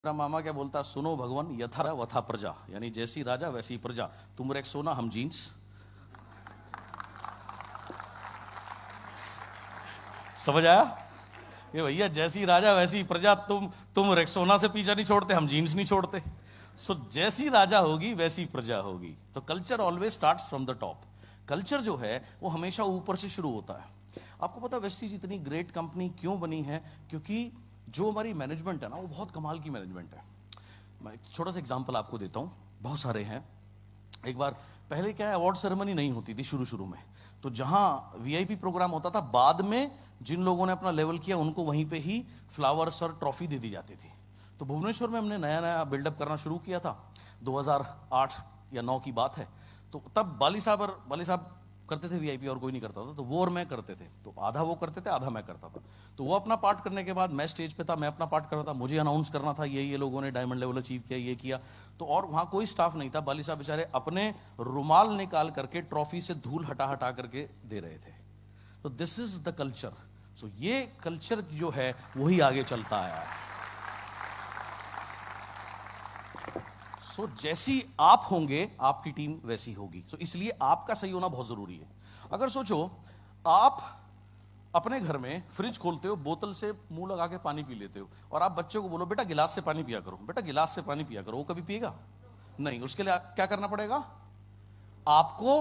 मेरा मामा क्या बोलता, सुनो भगवान यथा वथा प्रजा, यानी जैसी राजा वैसी प्रजा, तुम रेक्सोना हम जीन्स। समझ आया? ये भैया जैसी राजा वैसी प्रजा, तुम रेक्सोना से पीछा नहीं छोड़ते, हम जीन्स नहीं छोड़ते। सो जैसी राजा होगी वैसी प्रजा होगी। तो culture always starts from the top. Culture जो है वो हमेशा ऊपर से शुरू होता है। आपको पता वेस्टीज इतनी ग्रेट कंपनी क्यों बनी है? क्योंकि जो हमारी मैनेजमेंट है ना, वो बहुत कमाल की मैनेजमेंट है। मैं एक छोटा सा एग्जांपल आपको देता हूँ, बहुत सारे हैं। एक बार पहले क्या है, अवार्ड सेरेमनी नहीं होती थी शुरू में, तो जहाँ वीआईपी प्रोग्राम होता था, बाद में जिन लोगों ने अपना लेवल किया उनको वहीं पे ही फ्लावर्स और ट्रॉफी दे दी जाती थी। तो भुवनेश्वर में हमने नया बिल्डअप करना शुरू किया था, 2008 या 9 की बात है। तो तब बाली साहब करते थे वीआईपी, और कोई नहीं करता था। तो वो और मैं करते थे, तो आधा वो करते थे, आधा मैं करता था। तो वो अपना पार्ट करने के बाद मैं स्टेज पे था, मैं अपना पार्ट कर रहा था, मुझे अनाउंस करना था ये लोगों ने डायमंड लेवल अचीव किया, ये किया। तो और वहाँ कोई स्टाफ नहीं था, बाली साहब बेचारे अपने रुमाल निकाल करके ट्रॉफी से धूल हटा करके दे रहे थे। तो दिस इज द कल्चर। सो ये कल्चर जो है वही आगे चलता आया है। सो जैसी आप होंगे आपकी टीम वैसी होगी। सो इसलिए आपका सही होना बहुत जरूरी है। अगर सोचो आप अपने घर में फ्रिज खोलते हो, बोतल से मुंह लगा के पानी पी लेते हो, और आप बच्चों को बोलो बेटा गिलास से पानी पिया करो, बेटा गिलास से पानी पिया करो, वो कभी पिएगा नहीं। उसके लिए क्या करना पड़ेगा? आपको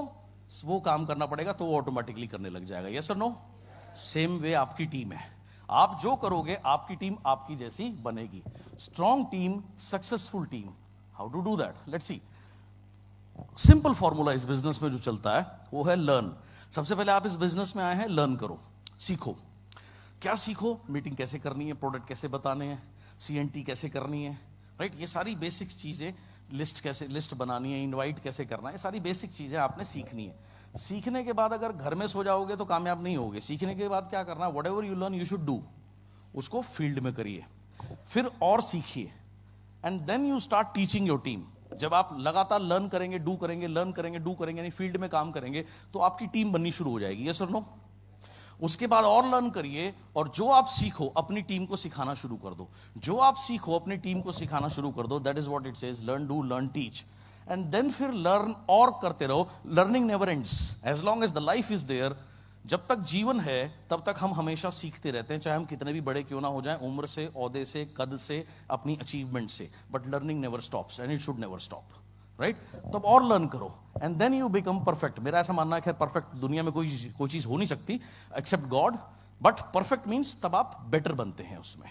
वो काम करना पड़ेगा, तो वो ऑटोमेटिकली करने लग जाएगा। यस और नो? सेम वे आपकी टीम है। आप जो करोगे आपकी टीम आपकी जैसी बनेगी। Strong team, successful team. How to do that? Let's see. Simple formula इस बिजनेस में जो चलता है वो है लर्न। सबसे पहले आप इस बिजनेस में आए हैं, लर्न करो, सीखो। क्या सीखो? मीटिंग कैसे करनी है, प्रोडक्ट कैसे बताने हैं, सीएनटी कैसे करनी है, राइट? ये सारी बेसिक चीजें, लिस्ट बनानी है, इनवाइट कैसे करना है, ये सारी बेसिक चीजें आपने सीखनी है। सीखने के बाद अगर घर में सो जाओगे तो कामयाब नहीं होगे। सीखने के बाद क्या करना? Whatever you learn you should do, उसको फील्ड में करिए, फिर और सीखिए, and then you start teaching your team. जब आप लगातार लर्न करेंगे, डू करेंगे, लर्न करेंगे, डू करेंगे, यानी फील्ड में काम करेंगे, तो आपकी टीम बननी शुरू हो जाएगी। यस और नो? उसके बाद और लर्न करिए, और जो आप सीखो अपनी टीम को सिखाना शुरू कर दो। जो आप सीखो अपनी टीम को सिखाना शुरू कर दो। That is what it says, learn, do, learn, teach, and then फिर लर्न और करते रहो। Learning never ends as long as the life is there. जब तक जीवन है तब तक हम हमेशा सीखते रहते हैं, चाहे हम कितने भी बड़े क्यों ना हो जाएं, उम्र से, ओहदे से, कद से, अपनी अचीवमेंट से। But learning never stops and it should never stop, right? तब और लर्न करो, and then you become perfect. मेरा ऐसा मानना है कि परफेक्ट दुनिया में कोई चीज हो नहीं सकती except God, but perfect means तब आप बेटर बनते हैं उसमें,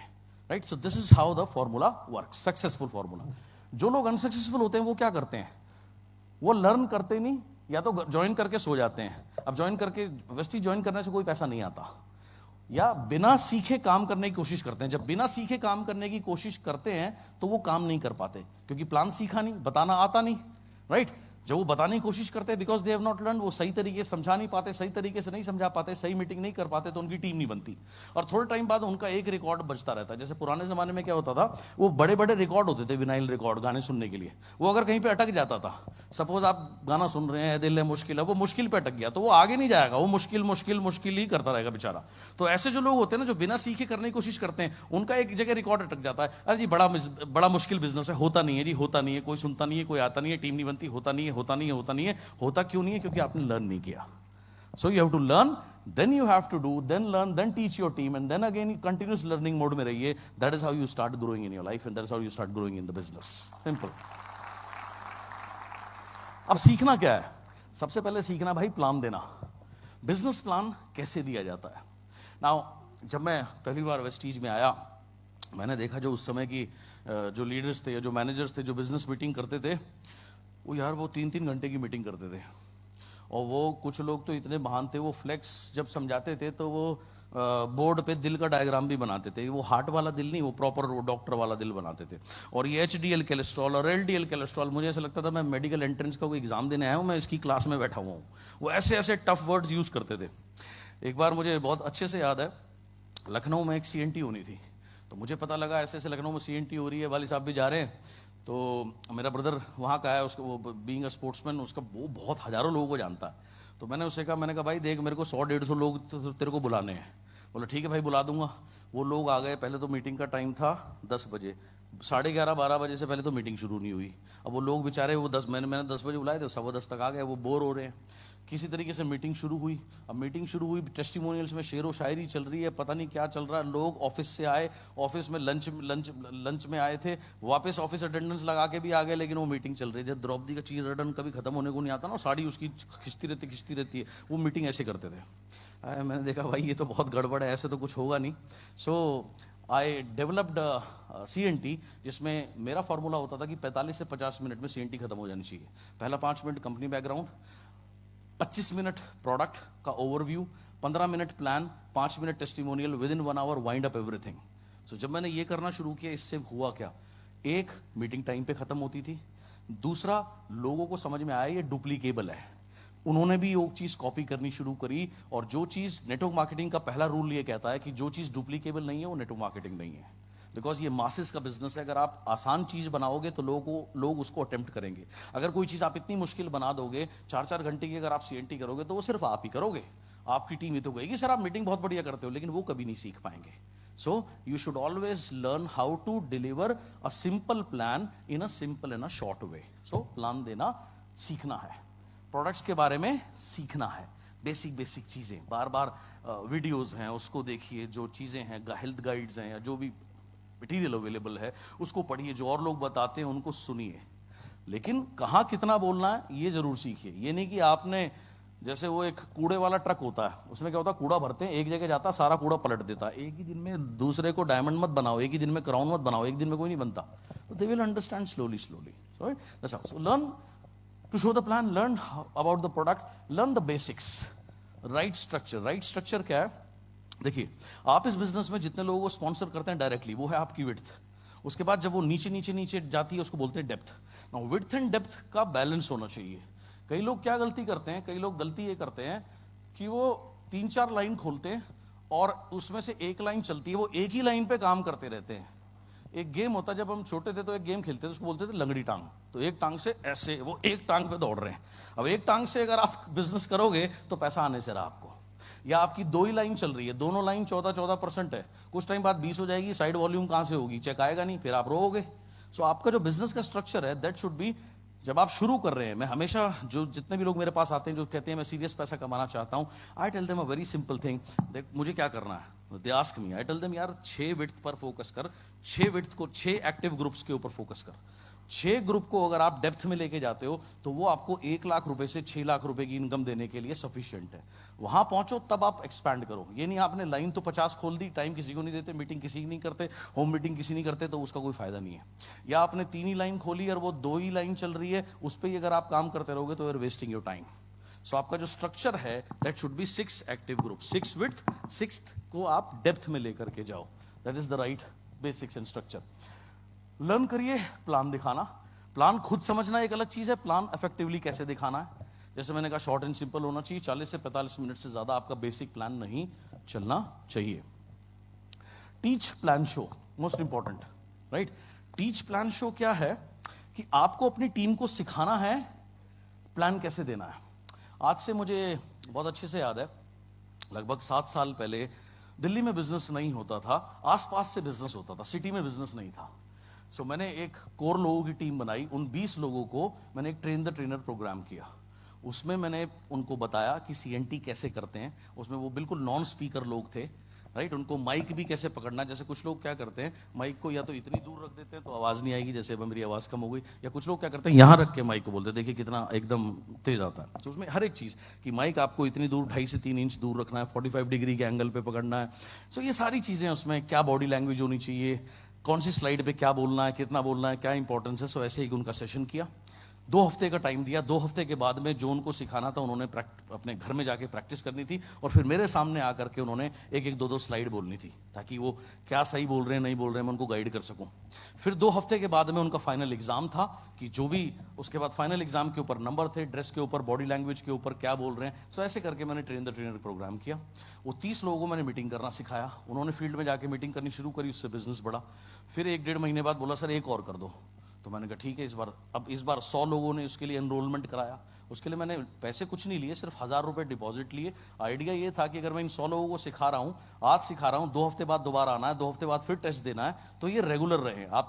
right? So this is how the formula work, successful formula. जो लोग अनसक्सेसफुल होते हैं वो क्या करते हैं? वो लर्न करते नहीं, या तो ज्वाइन करके सो जाते हैं। अब ज्वाइन करके, वेस्टी ज्वाइन करने से कोई पैसा नहीं आता, या बिना सीखे काम करने की कोशिश करते हैं। जब बिना सीखे काम करने की कोशिश करते हैं तो वो काम नहीं कर पाते, क्योंकि प्लान सीखा नहीं, बताना आता नहीं, राइट? जब वो बताने की कोशिश करते हैं, because they have not learn, वो सही तरीके से समझा नहीं पाते, सही तरीके से नहीं समझा पाते, सही मीटिंग नहीं कर पाते, तो उनकी टीम नहीं बनती। और थोड़े टाइम बाद उनका एक रिकॉर्ड बचता रहता है। जैसे पुराने जमाने में क्या होता था, वो बड़े बड़े रिकॉर्ड होते थे, विनाइल रिकॉर्ड, गाने सुनने के लिए। वो अगर कहीं पे अटक जाता था, सपोज आप गाना सुन रहे हैं, दिल है मुश्किल है, वो मुश्किल पे अटक गया, तो वो आगे नहीं जाएगा, वो मुश्किल मुश्किल मुश्किल ही करता रहेगा बेचारा। तो ऐसे जो लोग होते हैं ना, जो बिना सीखे करने की कोशिश करते हैं, उनका एक जगह रिकॉर्ड अटक जाता है। अरे जी बड़ा मुश्किल बिजनेस है, होता नहीं है जी, होता नहीं है, कोई सुनता नहीं है, कोई आता नहीं है, टीम नहीं बनती, होता नहीं है, होता नहीं है, होता नहीं है। होता क्यों नहीं है? क्योंकि आपने लर्न नहीं किया। So you have to learn, then you have to do, then learn, then teach your team, and then again continuous learning mode में रहिए। That is how you start growing in your life, and that is how you start growing in the business. Simple. अब सीखना क्या है? सबसे पहले सीखना भाई प्लान देना। बिजनेस प्लान कैसे दिया जाता है? नाउ, जब मैं पहली बार वेस्टीज में आया, मैंने देखा जो उस समय की जो लीडर्स थे या जो मैनेजर्स थे, जो बिजनेस मीटिंग करते थे, वो यार वो 3-3 घंटे की मीटिंग करते थे। और वो कुछ लोग तो इतने महान थे, वो फ्लेक्स जब समझाते थे तो वो बोर्ड पे दिल का डायग्राम भी बनाते थे। वो हार्ट वाला दिल नहीं, वो प्रॉपर वो डॉक्टर वाला दिल बनाते थे। और ये HDL कोलेस्ट्रॉल और LDL कोलेस्ट्रॉल, मुझे ऐसा लगता था मैं मेडिकल एंट्रेंस का कोई एग्जाम देने आया हूँ, मैं इसकी क्लास में बैठा हुआ हूँ। वो ऐसे ऐसे टफ वर्ड्स यूज करते थे। एक बार मुझे बहुत अच्छे से याद है, लखनऊ में एक CNT होनी थी, तो मुझे पता लगा ऐसे ऐसे लखनऊ में CNT हो रही है, वाली साहब भी जा रहे हैं। तो मेरा ब्रदर वहाँ का है, उसको वो बीइंग अ स्पोर्ट्समैन, उसका वो बहुत हज़ारों लोगों को जानता है। तो मैंने उससे कहा, मैंने कहा भाई देख, मेरे को 100-150 लोग तो तेरे को बुलाने हैं। बोला ठीक है भाई बुला दूंगा। वो लोग आ गए। पहले तो मीटिंग का टाइम था 10 बजे, 11:30-12 बजे से पहले तो मीटिंग शुरू नहीं हुई। अब वो लोग बेचारे, वो मैंने 10 बजे बुलाए थे, 10:15 तक आ गए, वो बोर हो रहे हैं। किसी तरीके से मीटिंग शुरू हुई। अब मीटिंग शुरू हुई, टेस्टिमोनियल्स में शेरो शायरी चल रही है, पता नहीं क्या चल रहा है। लोग ऑफिस से आए, ऑफिस में लंच में आए थे, वापस ऑफिस अटेंडेंस लगा के भी आ गए, लेकिन वो मीटिंग चल रही थी। द्रौपदी का चीर रटन कभी खत्म होने को नहीं आता ना, साड़ी उसकी खिंचती रहती है, वो मीटिंग ऐसे करते थे। मैंने देखा भाई ये तो बहुत गड़बड़ है, ऐसे तो कुछ होगा नहीं। सो आई डेवलप्ड CNT, जिसमें मेरा फॉर्मूला होता था कि 45 से 50 मिनट में CNT खत्म हो जानी चाहिए। पहला 5 minute company background, 25 minute product का overview, 15 minute plan, 5 minute testimonial, within 1 hour wind up everything. So जब मैंने ये करना शुरू किया, इससे हुआ क्या, एक, मीटिंग टाइम पे खत्म होती थी। दूसरा, लोगों को समझ में आया ये डुप्लीकेबल है, उन्होंने भी वो चीज़ कॉपी करनी शुरू करी। और जो चीज़, नेटवर्क मार्केटिंग का पहला रूल ये कहता है कि जो चीज़ डुप्लीकेबल नहीं है वो नेटवर्क मार्केटिंग नहीं है। बिकॉज ये मासेस का बिजनेस है। अगर आप आसान चीज़ बनाओगे तो लोग उसको अटेम्प्ट करेंगे। अगर कोई चीज़ आप इतनी मुश्किल बना दोगे, 4-4 घंटे की अगर आप CNT करोगे, तो वो सिर्फ आप ही करोगे, आपकी टीम ही तो कहेगी सर आप मीटिंग बहुत बढ़िया करते हो, लेकिन वो कभी नहीं सीख पाएंगे। So you should always learn how to deliver a simple plan in a simple and a short way. So plan देना सीखना है, प्रोडक्ट्स के बारे में सीखना है, बेसिक चीज़ें, बार बार वीडियोस हैं उसको देखिए, जो चीज़ें हैं, हेल्थ गाइड्स हैं या जो भी मटेरियल अवेलेबल है उसको पढ़िए, जो और लोग बताते हैं उनको सुनिए, लेकिन कहाँ कितना बोलना है ये जरूर सीखिए। ये नहीं कि आपने, जैसे वो एक कूड़े वाला ट्रक होता है, उसमें क्या होता है, कूड़ा भरते हैं, एक जगह जाता है, सारा कूड़ा पलट देता है। एक ही दिन में दूसरे को डायमंड मत बनाओ, एक ही दिन में क्राउन मत बनाओ, एक दिन में कोई नहीं बनता। तो they will understand slowly. So learn to show the plan, learn about the product, learn the basics, right structure क्या है? देखिए, आप इस बिजनेस में जितने लोगों को स्पॉन्सर करते हैं डायरेक्टली, वो है आपकी विड्थ। उसके बाद जब वो नीचे जाती है उसको बोलते हैं depth. Now width and depth का बैलेंस होना चाहिए। कई लोग क्या गलती करते हैं, कई लोग गलती ये करते हैं कि वो 3-4 लाइन खोलते हैं और उसमें से एक लाइन चलती है, वो एक ही लाइन पे काम करते रहते हैं। एक गेम होता है, जब हम छोटे थे तो एक गेम खेलते थे, उसको बोलते थे लंगड़ी टांग। तो एक टांग से ऐसे, वो एक टांग पे दौड़ रहे हैं। अब एक टांग से अगर आप बिजनेस करोगे तो पैसा आने से रहा आपको। या आपकी 2 ही लाइन चल रही है, दोनों लाइन 14% है, कुछ टाइम बाद 20 हो जाएगी, साइड वॉल्यूम कहाँ से होगी, चेक आएगा नहीं, फिर आप रोओगे। सो आपका जो बिजनेस का स्ट्रक्चर है दैट शुड बी, जब आप शुरू कर रहे हैं, मैं हमेशा, जो जितने भी लोग मेरे पास आते हैं जो कहते हैं मैं सीरियस पैसा कमाना चाहता हूं, I tell them a very simple thing, देख मुझे क्या करना है, they ask me, I tell them यार 6 विड्थ पर फोकस कर, 6 विड्थ को 6 एक्टिव ग्रुप्स के ऊपर फोकस कर। 6 ग्रुप को अगर आप डेप्थ में लेके जाते हो तो वो आपको 1 लाख रुपए से 6 लाख रुपए की इनकम देने के लिए सफिशिएंट है। वहां पहुंचो तब आप एक्सपैंड करो। ये नहीं आपने लाइन तो 50 खोल दी, टाइम किसी को नहीं देते, मीटिंग किसी की नहीं करते, होम मीटिंग किसी नहीं करते, तो उसका कोई फायदा नहीं है। या आपने 3 ही लाइन खोली और वो 2 ही लाइन चल रही है, उस पर अगर आप काम करते रहोगे तो you are wasting your time. So आपका जो स्ट्रक्चर है that should be 6 active group, 6 width, 6th को आप डेप्थ में लेकर के जाओ। That is the right basics and structure. Learn करिए प्लान दिखाना। प्लान खुद समझना एक अलग चीज है, प्लान इफेक्टिवली कैसे दिखाना है। जैसे मैंने कहा शॉर्ट एंड सिंपल होना चाहिए, 40 से 45 मिनट से ज्यादा आपका बेसिक प्लान नहीं चलना चाहिए। Teach plan show, most important, right. Teach plan show क्या है कि आपको अपनी टीम को सिखाना है प्लान कैसे देना है। आज से मुझे बहुत अच्छे से याद है, लगभग 7 साल पहले दिल्ली में बिजनेस नहीं होता था, आसपास से बिजनेस होता था, सिटी में बिजनेस नहीं था। सो मैंने एक कोर लोगों की टीम बनाई, उन 20 लोगों को मैंने एक ट्रेन द ट्रेनर प्रोग्राम किया। उसमें मैंने उनको बताया कि CNT कैसे करते हैं। उसमें वो बिल्कुल नॉन स्पीकर लोग थे, राइट। उनको माइक भी कैसे पकड़ना, जैसे कुछ लोग क्या करते हैं, माइक को या तो इतनी दूर रख देते हैं तो आवाज़ नहीं आएगी, जैसे अब मेरी आवाज़ कम हो गई, या कुछ लोग क्या करते हैं यहाँ रख के माइक को बोलते हैं, देखिए कितना एकदम तेज आता है। तो उसमें हर एक चीज़ कि माइक आपको इतनी दूर 2.5 से 3 इंच दूर रखना है, 45 डिग्री के एंगल पे पकड़ना है। सो ये सारी चीज़ें, उसमें क्या बॉडी लैंग्वेज होनी चाहिए, कौन सी स्लाइड पे क्या बोलना है, कितना बोलना है, क्या इंपॉर्टेंस है। सो ऐसे ही उनका सेशन किया, 2 हफ्ते का टाइम दिया। 2 हफ्ते के बाद में जो उनको सिखाना था उन्होंने अपने घर में जाके प्रैक्टिस करनी थी, और फिर मेरे सामने आकर के उन्होंने 1-1, 2-2 स्लाइड बोलनी थी, ताकि वो क्या सही बोल रहे हैं नहीं बोल रहे हैं मैं उनको गाइड कर सकूं। फिर 2 हफ्ते के बाद में उनका फाइनल एग्जाम था, कि जो भी उसके बाद फाइनल एग्जाम के ऊपर नंबर थे, ड्रेस के ऊपर, बॉडी लैंग्वेज के ऊपर क्या बोल रहे हैं। सो ऐसे करके मैंने ट्रेन द ट्रेनर प्रोग्राम किया। वो 30 लोगों को मैंने मीटिंग करना सिखाया, उन्होंने फील्ड में जाके मीटिंग करनी शुरू करी, उससे बिजनेस बढ़ा। फिर 1-1.5 महीने बाद बोला सर एक और कर दो, तो मैंने कहा ठीक है, इस बार 100 लोगों ने उसके लिए एनरोलमेंट कराया। उसके लिए मैंने पैसे कुछ नहीं लिए, सिर्फ 1000 रुपये डिपॉजिट लिए। आइडिया ये था कि अगर मैं इन 100 लोगों को सिखा रहा हूँ, आज सिखा रहा हूँ, 2 हफ्ते बाद दोबारा आना है, 2 हफ्ते बाद फिर टेस्ट देना है, तो ये रेगुलर रहे। आप